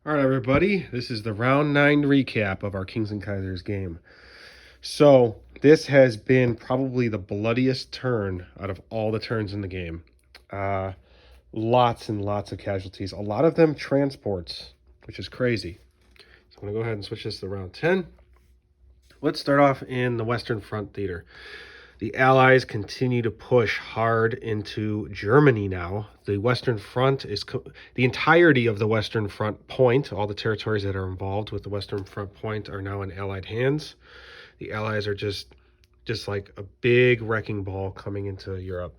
All right, everybody, this is the round 9 recap of our Kings and Kaisers game. So, this has been probably the bloodiest turn out of all the turns in the game. Uh, Lots and lots of casualties, a lot of them transports, which is crazy. So, I'm going to go ahead and switch this to round 10. Let's start off in the Western Front Theater. The Allies continue to push hard into Germany now. The Western Front is the entirety of the Western Front point. All the territories that are involved with the Western Front point are now in Allied hands. The Allies are just like a big wrecking ball coming into Europe.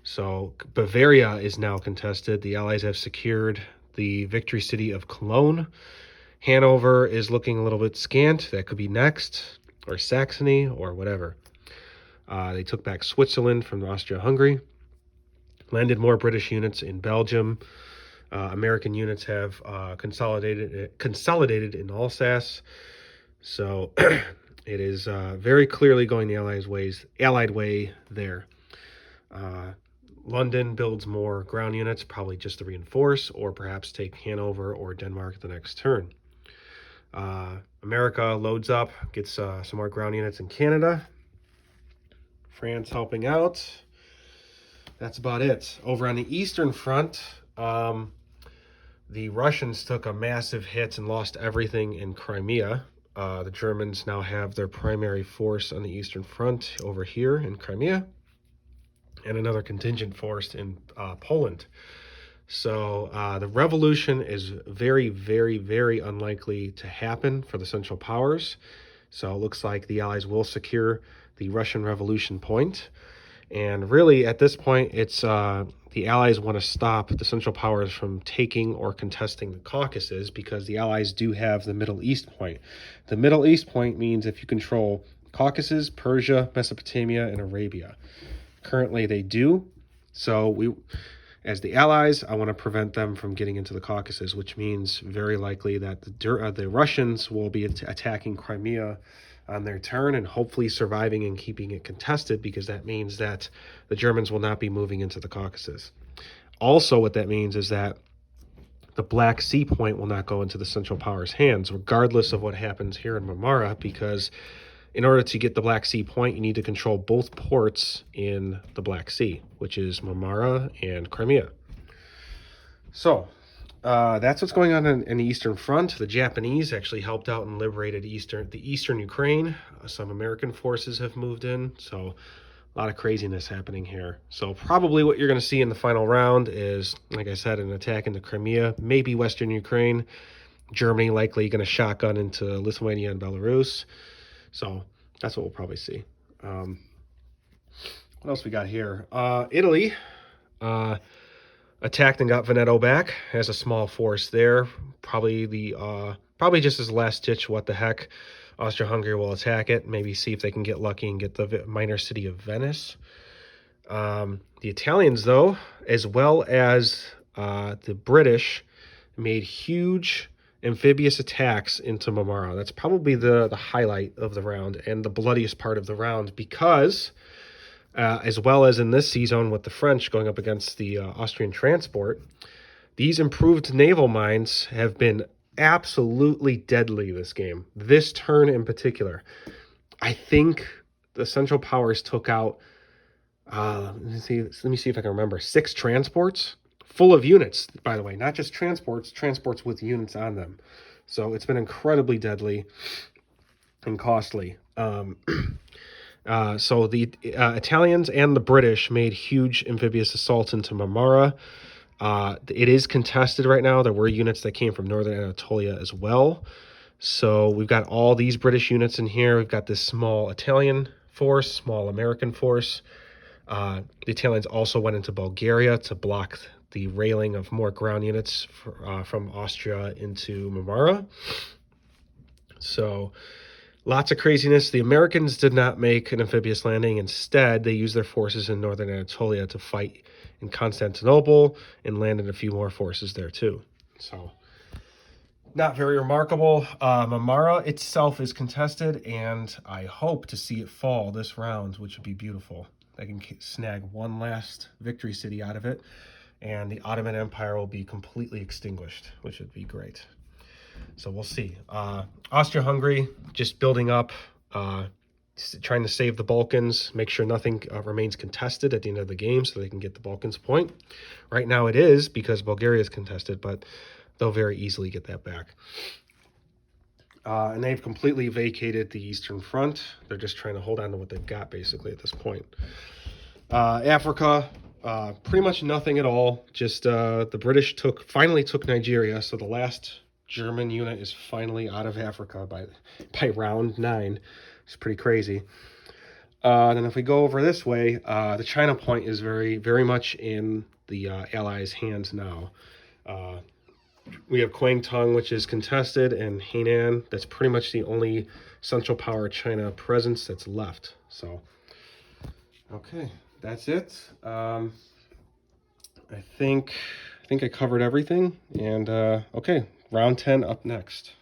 So Bavaria is now contested. The Allies have secured the victory city of Cologne. Hanover is looking a little bit scant. That could be next, or Saxony, or whatever. They took back Switzerland from Austria-Hungary, landed more British units in Belgium. American units have consolidated in Alsace. So it is very clearly going the Allied way there. London builds more ground units, probably just to reinforce, or perhaps take Hanover or Denmark the next turn. America loads up, gets some more ground units in Canada. France helping out. That's about it. Over on the Eastern Front, the Russians took a massive hit and lost everything in Crimea. The Germans now have their primary force on the Eastern Front over here in Crimea, and another contingent force in Poland. So the revolution is very, very, very unlikely to happen for the Central Powers. So it looks like the Allies will secure the Russian Revolution point. And really, at this point, it's the Allies want to stop the Central Powers from taking or contesting the Caucasus, because the Allies do have the Middle East point. The Middle East point means if you control Caucasus, Persia, Mesopotamia, and Arabia. Currently, they do. So as the Allies, I want to prevent them from getting into the Caucasus, which means very likely that the Russians will be attacking Crimea on their turn and hopefully surviving and keeping it contested, because that means that the Germans will not be moving into the Caucasus. Also, what that means is that the Black Sea point will not go into the Central Powers' hands, regardless of what happens here in Marmara, because in order to get the Black Sea point, you need to control both ports in the Black Sea, which is Marmara and Crimea. So that's what's going on in the Eastern Front. The Japanese actually helped out and liberated the eastern Ukraine. Some American forces have moved in, so a lot of craziness happening here. So probably what you're going to see in the final round is, like I said, an attack into Crimea, maybe Western Ukraine. Germany likely going to shotgun into Lithuania and Belarus. So that's what we'll probably see. What else we got here? Italy attacked and got Veneto back. Has a small force there. Probably just as last ditch. What the heck? Austria-Hungary will attack it. Maybe see if they can get lucky and get the minor city of Venice. The Italians, though, as well as the British, made huge amphibious attacks into Marmara. That's probably the highlight of the round and the bloodiest part of the round, because as well as in this season with the French going up against the Austrian transport, these improved naval mines have been absolutely deadly this game. This turn in particular, I think the Central Powers took out, let me see if I can remember, 6 transports full of units, by the way, not just transports with units on them. So it's been incredibly deadly and costly. So the Italians and the British made huge amphibious assaults into Marmara. It is contested right now. There were units that came from northern Anatolia as well. So we've got all these British units in here. We've got this small Italian force, small American force. The Italians also went into Bulgaria to block the railing of more ground units from Austria into Marmara. So lots of craziness. The Americans did not make an amphibious landing. Instead, they used their forces in northern Anatolia to fight in Constantinople and landed a few more forces there too. So not very remarkable. Marmara itself is contested, and I hope to see it fall this round, which would be beautiful. I can snag one last victory city out of it, and the Ottoman Empire will be completely extinguished, which would be great. So we'll see. Austria-Hungary just building up, trying to save the Balkans, make sure nothing remains contested at the end of the game so they can get the Balkans point. Right now it is because Bulgaria is contested, but they'll very easily get that back. And they've completely vacated the Eastern Front. They're just trying to hold on to what they've got, basically, at this point. Africa, pretty much nothing at all. Just the British finally took Nigeria, so the last German unit is finally out of Africa by round 9. It's pretty crazy. Then if we go over this way, the China point is very, very much in the Allies' hands now. We have Kwangtung, which is contested, and Hainan. That's pretty much the only Central Power China presence that's left. So, okay, that's it. I think I covered everything. And okay, round 10 up next.